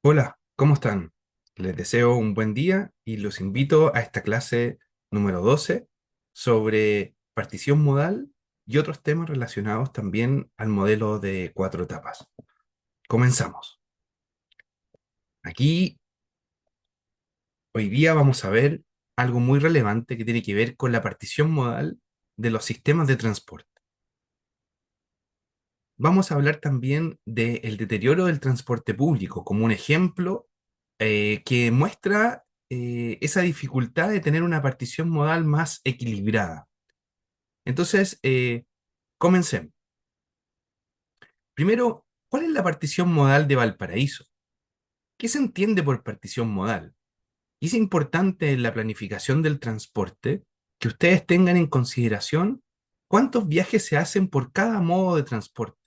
Hola, ¿cómo están? Les deseo un buen día y los invito a esta clase número 12 sobre partición modal y otros temas relacionados también al modelo de cuatro etapas. Comenzamos. Aquí hoy día vamos a ver algo muy relevante que tiene que ver con la partición modal de los sistemas de transporte. Vamos a hablar también del deterioro del transporte público como un ejemplo que muestra esa dificultad de tener una partición modal más equilibrada. Entonces, comencemos. Primero, ¿cuál es la partición modal de Valparaíso? ¿Qué se entiende por partición modal? Y es importante en la planificación del transporte que ustedes tengan en consideración cuántos viajes se hacen por cada modo de transporte.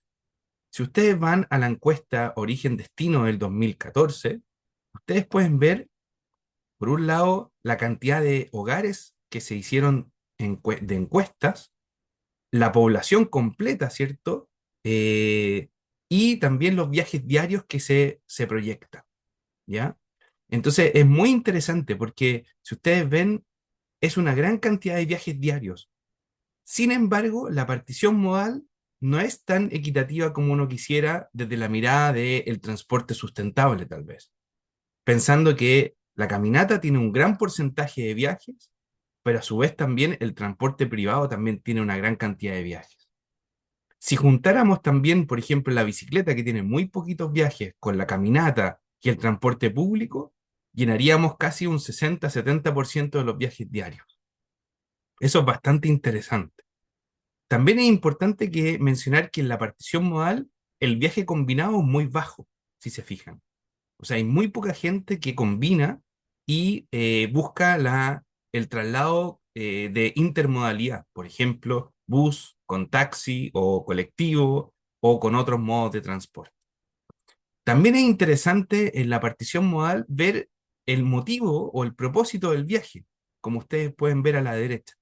Si ustedes van a la encuesta Origen-Destino del 2014, ustedes pueden ver, por un lado, la cantidad de hogares que se hicieron de encuestas, la población completa, ¿cierto? Eh, y también los viajes diarios que se proyectan, ¿ya? Entonces es muy interesante porque si ustedes ven, es una gran cantidad de viajes diarios. Sin embargo, la partición modal no es tan equitativa como uno quisiera desde la mirada del transporte sustentable, tal vez. Pensando que la caminata tiene un gran porcentaje de viajes, pero a su vez también el transporte privado también tiene una gran cantidad de viajes. Si juntáramos también, por ejemplo, la bicicleta, que tiene muy poquitos viajes, con la caminata y el transporte público, llenaríamos casi un 60-70% de los viajes diarios. Eso es bastante interesante. También es importante que mencionar que en la partición modal el viaje combinado es muy bajo, si se fijan. O sea, hay muy poca gente que combina y busca el traslado de intermodalidad, por ejemplo, bus con taxi o colectivo o con otros modos de transporte. También es interesante en la partición modal ver el motivo o el propósito del viaje, como ustedes pueden ver a la derecha.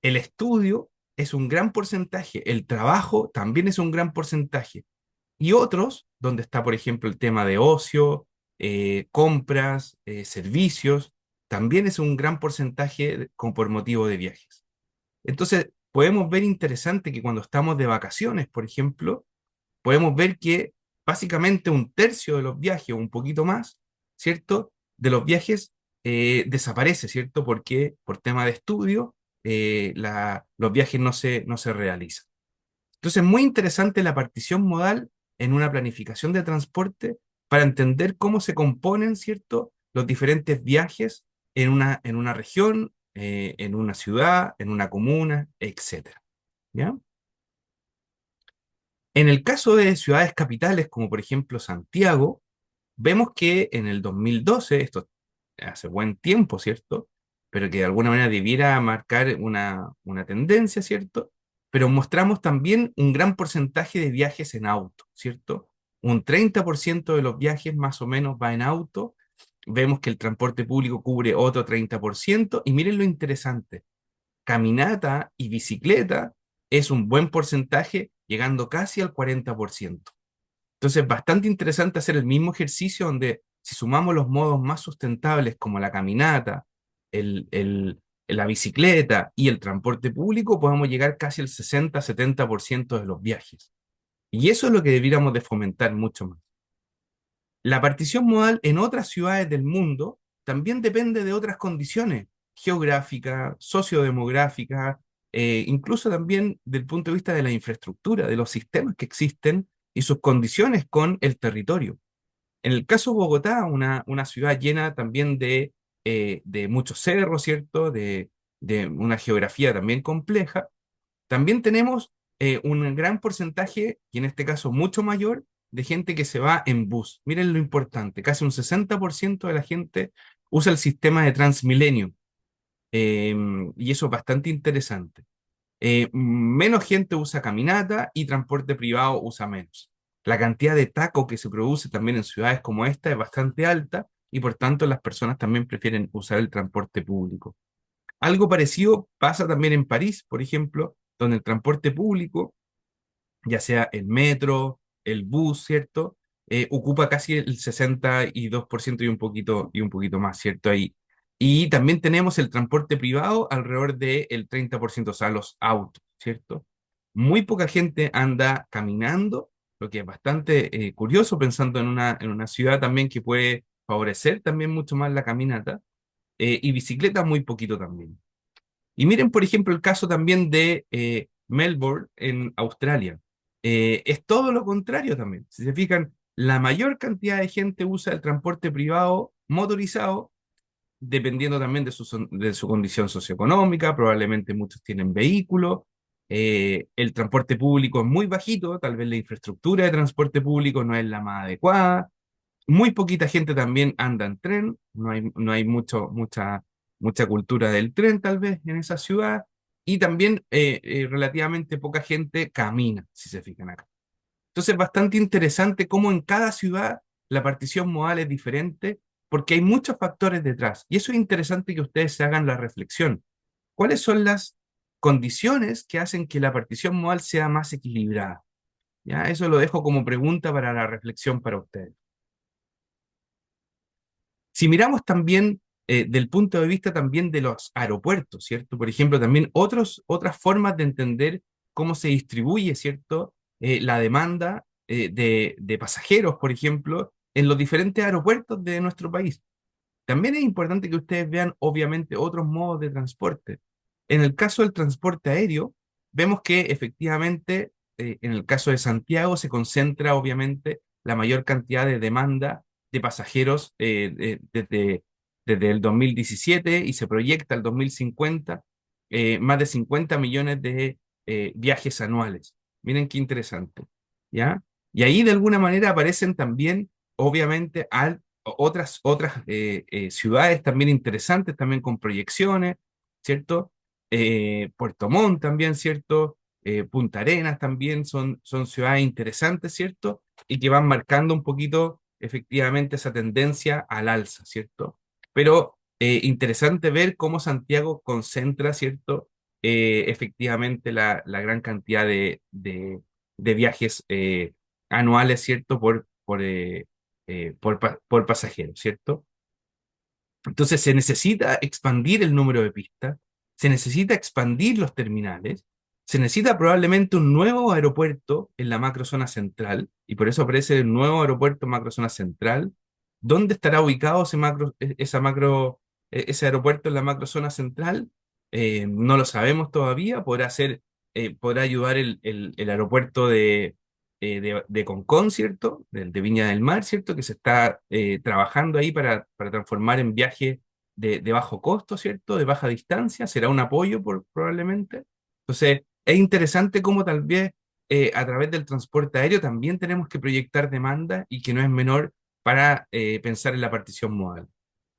El estudio es un gran porcentaje, el trabajo también es un gran porcentaje, y otros, donde está, por ejemplo, el tema de ocio, compras, servicios, también es un gran porcentaje por motivo de viajes. Entonces, podemos ver interesante que cuando estamos de vacaciones, por ejemplo, podemos ver que básicamente un tercio de los viajes, o un poquito más, ¿cierto? De los viajes desaparece, ¿cierto? Porque por tema de estudio, los viajes no se realizan. Entonces, muy interesante la partición modal en una planificación de transporte para entender cómo se componen, ¿cierto?, los diferentes viajes en una región, en una ciudad, en una comuna, etcétera. ¿Ya? En el caso de ciudades capitales, como por ejemplo Santiago, vemos que en el 2012, esto hace buen tiempo, ¿cierto? Pero que de alguna manera debiera marcar una tendencia, ¿cierto? Pero mostramos también un gran porcentaje de viajes en auto, ¿cierto? Un 30% de los viajes más o menos va en auto. Vemos que el transporte público cubre otro 30%. Y miren lo interesante, caminata y bicicleta es un buen porcentaje, llegando casi al 40%. Entonces, bastante interesante hacer el mismo ejercicio donde si sumamos los modos más sustentables como la caminata, el, el- la bicicleta y el transporte público, podemos llegar casi al 60-70% de los viajes. Y eso es lo que deberíamos de fomentar mucho más. La partición modal en otras ciudades del mundo también depende de otras condiciones geográficas, sociodemográficas, incluso también del punto de vista de la infraestructura, de los sistemas que existen y sus condiciones con el territorio. En el caso de Bogotá, una ciudad llena también de muchos cerros, ¿cierto? De una geografía también compleja, también tenemos un gran porcentaje, y en este caso mucho mayor, de gente que se va en bus. Miren lo importante, casi un 60% de la gente usa el sistema de Transmilenio, eh, y eso es bastante interesante. Menos gente usa caminata y transporte privado usa menos. La cantidad de taco que se produce también en ciudades como esta es bastante alta y por tanto las personas también prefieren usar el transporte público. Algo parecido pasa también en París, por ejemplo, donde el transporte público, ya sea el metro, el bus, ¿cierto? ocupa casi el 62% y un poquito más, ¿cierto? Ahí. Y también tenemos el transporte privado alrededor del 30%, o sea, los autos, ¿cierto? Muy poca gente anda caminando, lo que es bastante curioso pensando en una ciudad también que puede favorecer también mucho más la caminata, y bicicleta muy poquito también. Y miren, por ejemplo, el caso también de Melbourne en Australia. Es todo lo contrario también. Si se fijan, la mayor cantidad de gente usa el transporte privado motorizado, dependiendo también de su condición socioeconómica. Probablemente muchos tienen vehículo. El transporte público es muy bajito, tal vez la infraestructura de transporte público no es la más adecuada. Muy poquita gente también anda en tren, no hay mucha cultura del tren tal vez en esa ciudad, y también relativamente poca gente camina, si se fijan acá. Entonces, bastante interesante cómo en cada ciudad la partición modal es diferente, porque hay muchos factores detrás. Y eso es interesante que ustedes se hagan la reflexión. ¿Cuáles son las condiciones que hacen que la partición modal sea más equilibrada? ¿Ya? Eso lo dejo como pregunta para la reflexión para ustedes. Si miramos también del punto de vista también de los aeropuertos, ¿cierto? Por ejemplo, también otras formas de entender cómo se distribuye, ¿cierto? La demanda de pasajeros, por ejemplo, en los diferentes aeropuertos de nuestro país. También es importante que ustedes vean, obviamente, otros modos de transporte. En el caso del transporte aéreo, vemos que efectivamente, en el caso de Santiago, se concentra, obviamente, la mayor cantidad de demanda de pasajeros desde el 2017 y se proyecta el 2050, más de 50 millones de viajes anuales. Miren qué interesante, ¿ya? Y ahí de alguna manera aparecen también, obviamente, otras ciudades también interesantes, también con proyecciones, ¿cierto? Puerto Montt también, ¿cierto? Punta Arenas también son ciudades interesantes, ¿cierto? Y que van marcando un poquito efectivamente esa tendencia al alza, ¿cierto? Pero interesante ver cómo Santiago concentra, ¿cierto? Efectivamente la gran cantidad de viajes anuales, ¿cierto? Por pasajero, ¿cierto? Entonces se necesita expandir el número de pistas, se necesita expandir los terminales, se necesita probablemente un nuevo aeropuerto en la macrozona central, y por eso aparece el nuevo aeropuerto en macrozona central. ¿Dónde estará ubicado ese aeropuerto en la macrozona central? No lo sabemos todavía. Podrá ayudar el aeropuerto de Concón, ¿cierto? De Viña del Mar, ¿cierto? Que se está trabajando ahí para transformar en viaje de bajo costo, ¿cierto? De baja distancia, será un apoyo probablemente. Entonces, es interesante cómo tal vez a través del transporte aéreo también tenemos que proyectar demanda y que no es menor para pensar en la partición modal.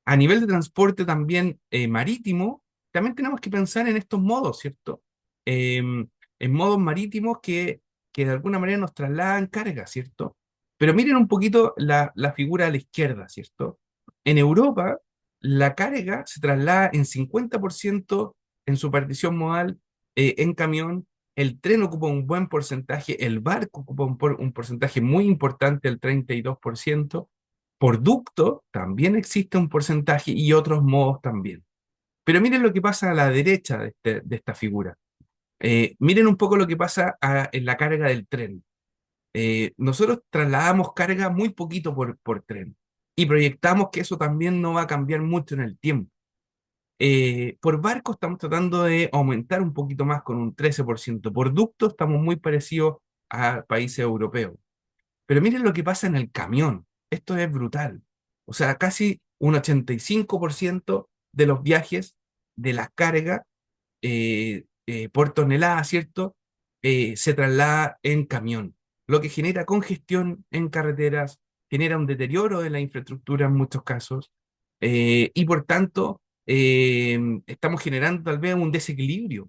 A nivel de transporte también marítimo, también tenemos que pensar en estos modos, ¿cierto? En modos marítimos que de alguna manera nos trasladan carga, ¿cierto? Pero miren un poquito la figura a la izquierda, ¿cierto? En Europa, la carga se traslada en 50% en su partición modal en camión, el tren ocupa un buen porcentaje, el barco ocupa un porcentaje muy importante, el 32%. Por ducto también existe un porcentaje y otros modos también. Pero miren lo que pasa a la derecha de esta figura. Miren un poco lo que pasa en la carga del tren. Nosotros trasladamos carga muy poquito por tren y proyectamos que eso también no va a cambiar mucho en el tiempo. Por barco estamos tratando de aumentar un poquito más con un 13%. Por ducto estamos muy parecidos a países europeos. Pero miren lo que pasa en el camión. Esto es brutal. O sea, casi un 85% de los viajes de la carga por tonelada, ¿cierto? Se traslada en camión, lo que genera congestión en carreteras, genera un deterioro de la infraestructura en muchos casos, y por tanto estamos generando tal vez un desequilibrio.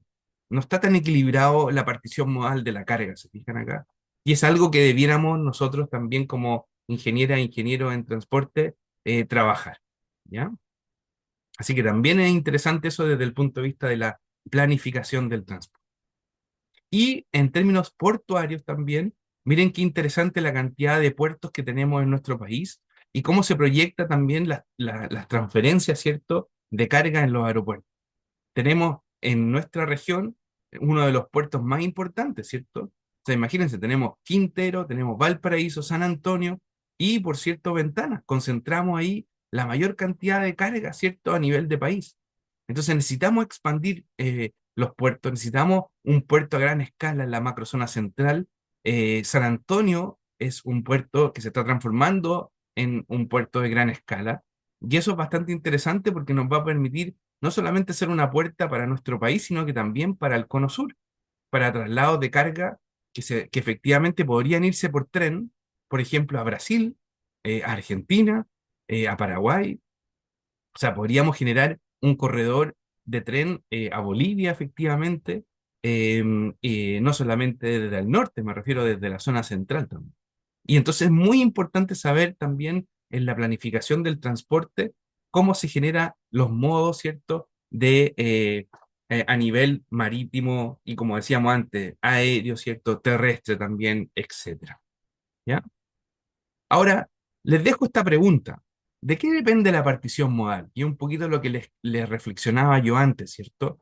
No está tan equilibrado la partición modal de la carga, ¿se fijan acá? Y es algo que debiéramos nosotros también como ingeniera e ingenieros en transporte trabajar, ¿ya? Así que también es interesante eso desde el punto de vista de la planificación del transporte. Y en términos portuarios también, Miren qué interesante la cantidad de puertos que tenemos en nuestro país y cómo se proyecta también las transferencias, ¿cierto?, de carga en los aeropuertos. Tenemos en nuestra región uno de los puertos más importantes, ¿cierto? O sea, imagínense, tenemos Quintero, tenemos Valparaíso, San Antonio y, por cierto, Ventanas. Concentramos ahí la mayor cantidad de carga, ¿cierto?, a nivel de país. Entonces necesitamos expandir los puertos, necesitamos un puerto a gran escala en la macrozona central. San Antonio es un puerto que se está transformando en un puerto de gran escala y eso es bastante interesante porque nos va a permitir no solamente ser una puerta para nuestro país, sino que también para el Cono Sur, para traslados de carga que efectivamente podrían irse por tren, por ejemplo, a Brasil, a Argentina, a Paraguay. O sea, podríamos generar un corredor de tren a Bolivia, efectivamente, no solamente desde el norte, me refiero desde la zona central también. Y entonces es muy importante saber también en la planificación del transporte cómo se generan los modos, ¿cierto?, a nivel marítimo y como decíamos antes, aéreo, ¿cierto?, terrestre también, etcétera. ¿Ya? Ahora, les dejo esta pregunta. ¿De qué depende la partición modal? Y un poquito lo que les reflexionaba yo antes, ¿cierto?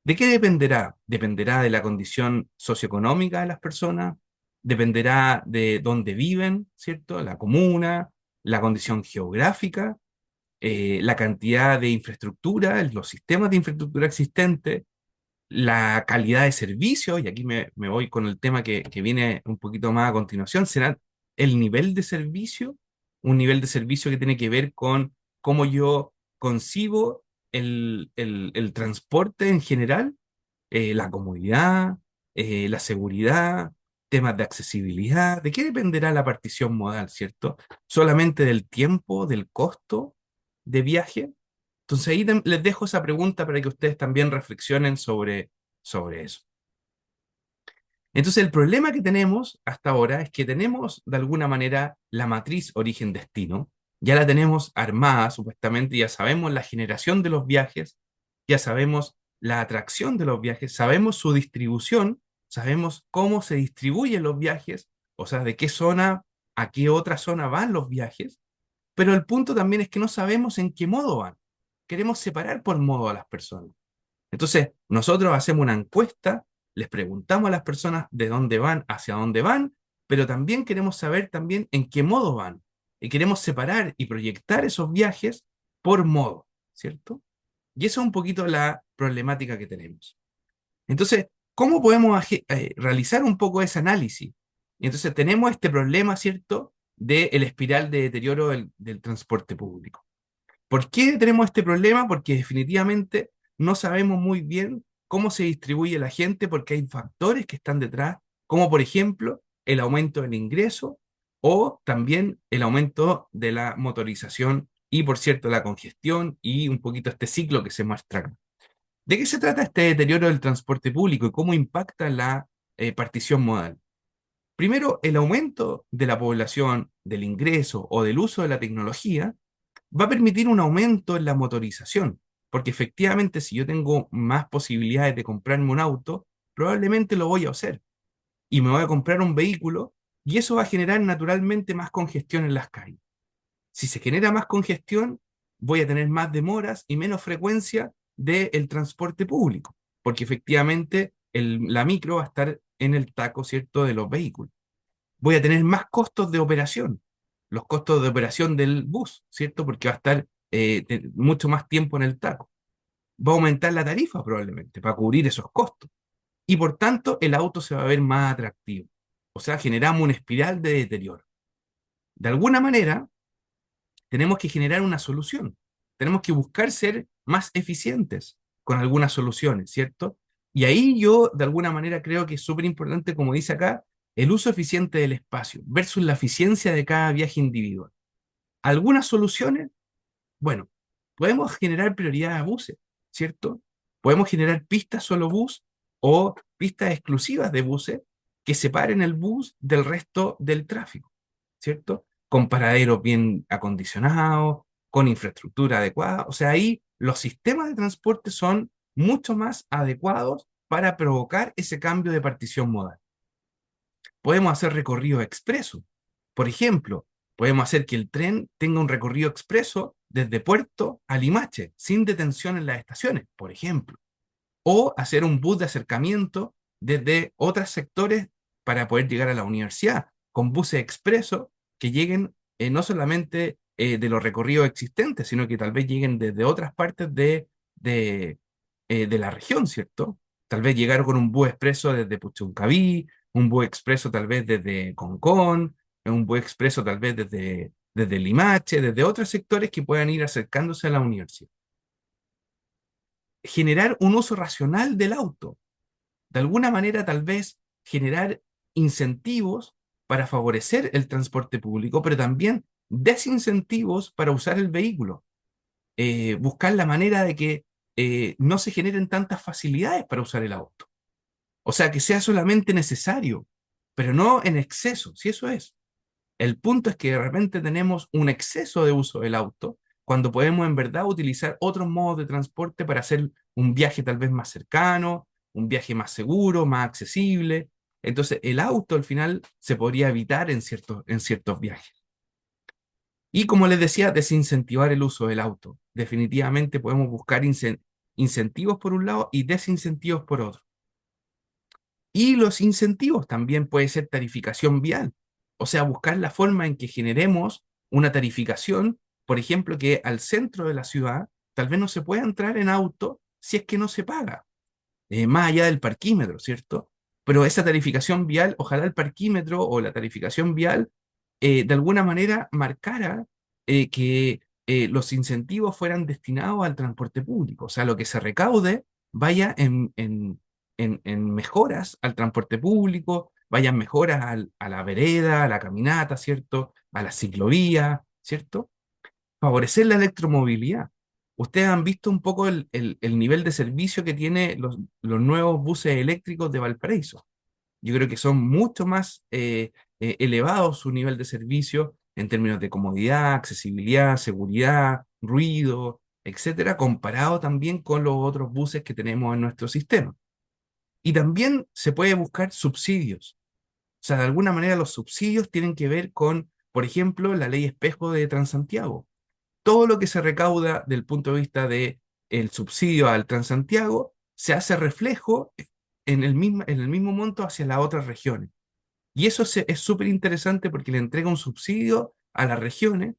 ¿De qué dependerá? ¿Dependerá de la condición socioeconómica de las personas? ¿Dependerá de dónde viven, ¿cierto? La comuna, la condición geográfica, la cantidad de infraestructura, los sistemas de infraestructura existentes, la calidad de servicio, y aquí me voy con el tema que viene un poquito más a continuación, será el nivel de servicio, un nivel de servicio que tiene que ver con cómo yo concibo el transporte en general, la comodidad, la seguridad, temas de accesibilidad. ¿De qué dependerá la partición modal, cierto? ¿Solamente del tiempo, del costo de viaje? Entonces ahí les dejo esa pregunta para que ustedes también reflexionen sobre eso. Entonces el problema que tenemos hasta ahora es que tenemos de alguna manera la matriz origen-destino, ya la tenemos armada supuestamente, ya sabemos la generación de los viajes, ya sabemos la atracción de los viajes, sabemos su distribución, sabemos cómo se distribuyen los viajes, o sea, de qué zona a qué otra zona van los viajes, pero el punto también es que no sabemos en qué modo van. Queremos separar por modo a las personas. Entonces, nosotros hacemos una encuesta, les preguntamos a las personas de dónde van, hacia dónde van, pero también queremos saber también en qué modo van. Y queremos separar y proyectar esos viajes por modo, ¿cierto? Y eso es un poquito la problemática que tenemos. Entonces, ¿cómo podemos realizar un poco ese análisis? Y entonces tenemos este problema, ¿cierto?, del espiral de deterioro del transporte público. ¿Por qué tenemos este problema? Porque definitivamente no sabemos muy bien cómo se distribuye la gente, porque hay factores que están detrás, como por ejemplo el aumento del ingreso o también el aumento de la motorización y, por cierto, la congestión y un poquito este ciclo que se muestra acá. ¿De qué se trata este deterioro del transporte público y cómo impacta la partición modal? Primero, el aumento de la población, del ingreso o del uso de la tecnología va a permitir un aumento en la motorización, porque efectivamente si yo tengo más posibilidades de comprarme un auto, probablemente lo voy a hacer y me voy a comprar un vehículo y eso va a generar naturalmente más congestión en las calles. Si se genera más congestión, voy a tener más demoras y menos frecuencia del transporte público, porque efectivamente la micro va a estar en el taco, ¿cierto?, de los vehículos. Voy a tener más costos de operación, los costos de operación del bus, ¿cierto? Porque va a estar mucho más tiempo en el taco. Va a aumentar la tarifa probablemente para cubrir esos costos. Y por tanto, el auto se va a ver más atractivo. O sea, generamos una espiral de deterioro. De alguna manera, tenemos que generar una solución. Tenemos que buscar ser más eficientes con algunas soluciones, ¿cierto? Y ahí yo, de alguna manera, creo que es súper importante, como dice acá, el uso eficiente del espacio versus la eficiencia de cada viaje individual. Algunas soluciones, bueno, podemos generar prioridad a buses, ¿cierto? Podemos generar pistas solo bus o pistas exclusivas de buses que separen el bus del resto del tráfico, ¿cierto? Con paraderos bien acondicionados, con infraestructura adecuada. O sea, ahí los sistemas de transporte son mucho más adecuados para provocar ese cambio de partición modal. Podemos hacer recorridos expresos. Por ejemplo, podemos hacer que el tren tenga un recorrido expreso desde Puerto a Limache, sin detención en las estaciones, por ejemplo. O hacer un bus de acercamiento desde otros sectores para poder llegar a la universidad, con buses expresos que lleguen no solamente de los recorridos existentes, sino que tal vez lleguen desde otras partes de la región, ¿cierto? Tal vez llegar con un bus expreso desde Puchuncaví, un bus expreso tal vez desde Concón, un bus expreso tal vez desde Limache, desde otros sectores que puedan ir acercándose a la universidad. Generar un uso racional del auto. De alguna manera, tal vez generar incentivos para favorecer el transporte público, pero también desincentivos para usar el vehículo. Buscar la manera de que no se generen tantas facilidades para usar el auto. O sea, que sea solamente necesario, pero no en exceso, si eso es. El punto es que de repente tenemos un exceso de uso del auto cuando podemos en verdad utilizar otros modos de transporte para hacer un viaje tal vez más cercano, un viaje más seguro, más accesible. Entonces, el auto al final se podría evitar en ciertos viajes. Y como les decía, desincentivar el uso del auto. Definitivamente podemos buscar incentivos por un lado y desincentivos por otro. Y los incentivos también puede ser tarificación vial, o sea, buscar la forma en que generemos una tarificación, por ejemplo, que al centro de la ciudad tal vez no se pueda entrar en auto si es que no se paga, más allá del parquímetro, ¿cierto? Pero esa tarificación vial, ojalá el parquímetro o la tarificación vial de alguna manera marcara que los incentivos fueran destinados al transporte público, o sea, lo que se recaude vaya en mejoras al transporte público, vayan mejoras a la vereda, a la caminata, ¿cierto? A la ciclovía, ¿cierto? Favorecer la electromovilidad. Ustedes han visto un poco el nivel de servicio que tiene los nuevos buses eléctricos de Valparaíso. Yo creo que son mucho más elevados su nivel de servicio en términos de comodidad, accesibilidad, seguridad, ruido, etcétera, comparado también con los otros buses que tenemos en nuestro sistema. Y también se puede buscar subsidios. O sea, de alguna manera los subsidios tienen que ver con, por ejemplo, la ley espejo de Transantiago. Todo lo que se recauda del punto de vista de el subsidio al Transantiago se hace reflejo en el mismo monto hacia las otras regiones. Y eso es súper interesante porque le entrega un subsidio a las regiones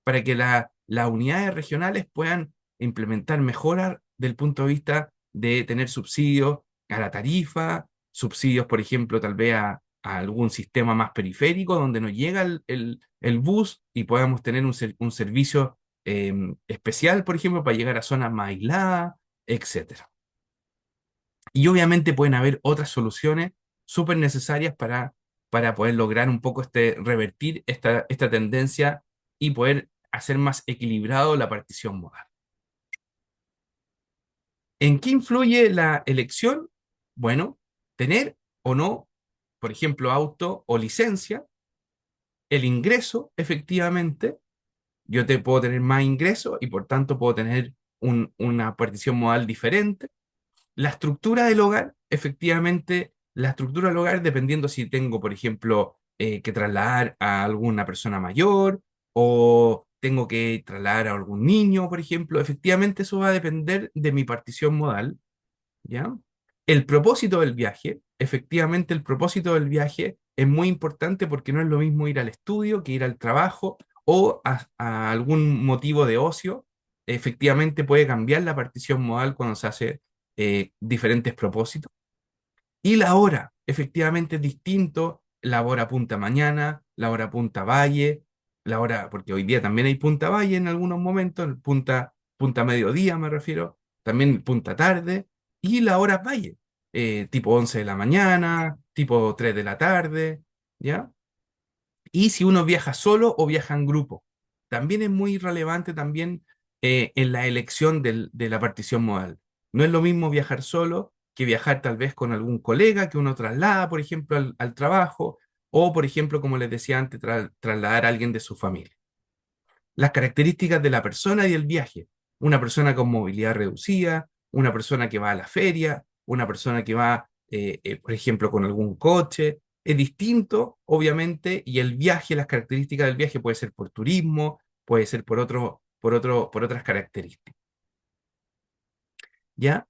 para que las unidades regionales puedan implementar mejoras del punto de vista de tener subsidios a la tarifa, subsidios, por ejemplo, tal vez a algún sistema más periférico donde no llega el bus y podamos tener un servicio especial, por ejemplo, para llegar a zonas más aisladas, etcétera. Y obviamente pueden haber otras soluciones súper necesarias para poder lograr un poco revertir esta tendencia y poder hacer más equilibrado la partición modal. ¿En qué influye la elección? Bueno, tener o no, por ejemplo, auto o licencia, el ingreso, efectivamente, yo te puedo tener más ingresos y por tanto puedo tener una partición modal diferente. La estructura del hogar, efectivamente, la estructura del hogar, dependiendo si tengo, por ejemplo, que trasladar a alguna persona mayor o tengo que trasladar a algún niño, por ejemplo, efectivamente eso va a depender de mi partición modal, ¿ya? El propósito del viaje, efectivamente, el propósito del viaje es muy importante porque no es lo mismo ir al estudio que ir al trabajo o a algún motivo de ocio. Efectivamente puede cambiar la partición modal cuando se hace diferentes propósitos. Y la hora, efectivamente es distinto, la hora punta mañana, la hora punta valle, la hora, porque hoy día también hay punta valle en algunos momentos, punta mediodía me refiero, también punta tarde, y la hora valle, tipo 11 de la mañana, tipo 3 de la tarde, ¿ya? Y si uno viaja solo o viaja en grupo. También es muy relevante también en la elección de la partición modal. No es lo mismo viajar solo que viajar tal vez con algún colega que uno traslada, por ejemplo, al trabajo, o por ejemplo, como les decía antes, trasladar a alguien de su familia. Las características de la persona y el viaje. Una persona con movilidad reducida, una persona que va a la feria, una persona que va, por ejemplo, con algún coche, es distinto, obviamente, y el viaje, las características del viaje puede ser por turismo, puede ser por otras características, ¿ya?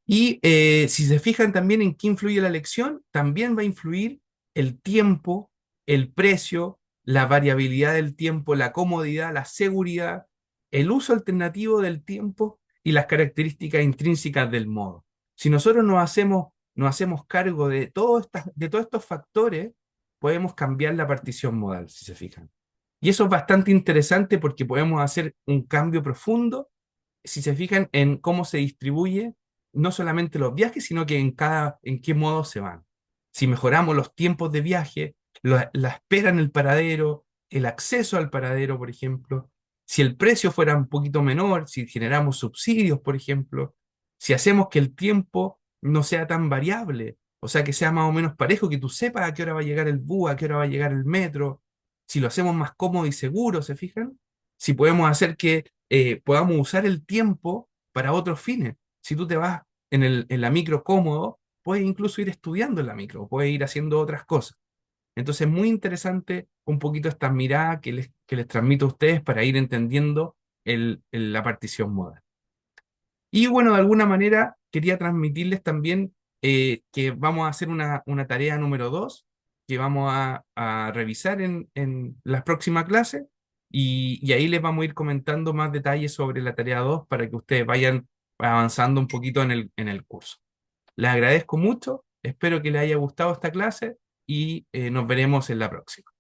Y si se fijan también en qué influye la elección, también va a influir el tiempo, el precio, la variabilidad del tiempo, la comodidad, la seguridad, el uso alternativo del tiempo y las características intrínsecas del modo. Si nosotros nos hacemos cargo de todos estos factores, podemos cambiar la partición modal, si se fijan. Y eso es bastante interesante porque podemos hacer un cambio profundo si se fijan en cómo se distribuye no solamente los viajes, sino que en qué modo se van. Si mejoramos los tiempos de viaje, la espera en el paradero, el acceso al paradero, por ejemplo, si el precio fuera un poquito menor, si generamos subsidios, por ejemplo, si hacemos que el tiempo no sea tan variable, o sea, que sea más o menos parejo, que tú sepas a qué hora va a llegar el bus, a qué hora va a llegar el metro, si lo hacemos más cómodo y seguro, ¿se fijan? Si podemos hacer que podamos usar el tiempo para otros fines. Si tú te vas en la micro cómodo, puedes incluso ir estudiando en la micro, puedes ir haciendo otras cosas. Entonces, muy interesante un poquito esta mirada que les transmito a ustedes para ir entendiendo la partición modal. Y bueno, de alguna manera quería transmitirles también que vamos a hacer una tarea número 2 que vamos a revisar en la próxima clase y ahí les vamos a ir comentando más detalles sobre la tarea 2 para que ustedes vayan avanzando un poquito en el curso. Les agradezco mucho, espero que les haya gustado esta clase y nos veremos en la próxima.